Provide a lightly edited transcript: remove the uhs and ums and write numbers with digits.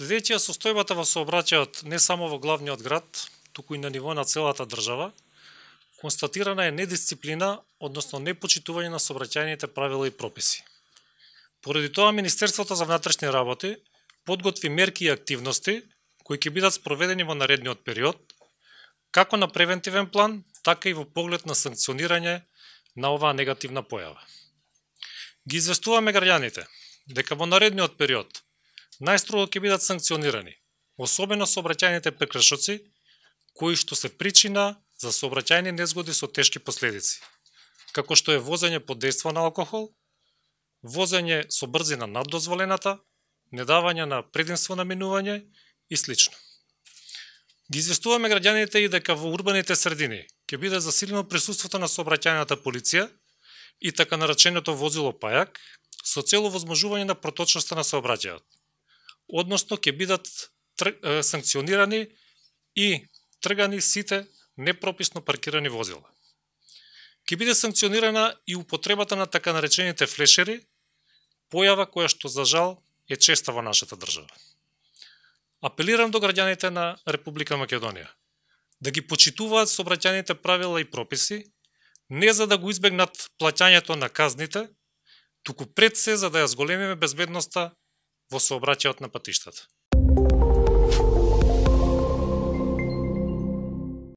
Следејќи ја состојбата во сообраќајот не само во главниот град, туку и на ниво на целата држава, констатирана е недисциплина, односно непочитување на сообраќајните правила и прописи. Поради тоа Министерството за внатрешни работи подготви мерки и активности кои ќе бидат спроведени во наредниот период, како на превентивен план, така и во поглед на санкционирање на оваа негативна појава. Ги известуваме граѓаните дека во наредниот период најстрого ќе бидат санкционирани, особено сообраќајните прекршоци кои што се причина за сообраќајни незгоди со тешки последици, како што е возење под дејство на алкохол, возење со брзина над дозволената, недавање на предимство на минување и слично. Ги известуваме граѓаните и дека во урбаните средини ќе биде засилено присуството на сообраќајната полиција и така нареченото возило пајак со цел овозможување на проточноста на сообраќајот. Односно ќе бидат санкционирани и тргани сите непрописно паркирани возила. Ќе биде санкционирана и употребата на така наречените флешери, појава која што за жал е честа во нашата држава. Апелирам до граѓаните на Република Македонија да ги почитуваат сообраќајните правила и прописи, не за да го избегнат плаќањето на казните, туку пред се за да ја зголемиме безбедноста во сообраќајот на патиштата.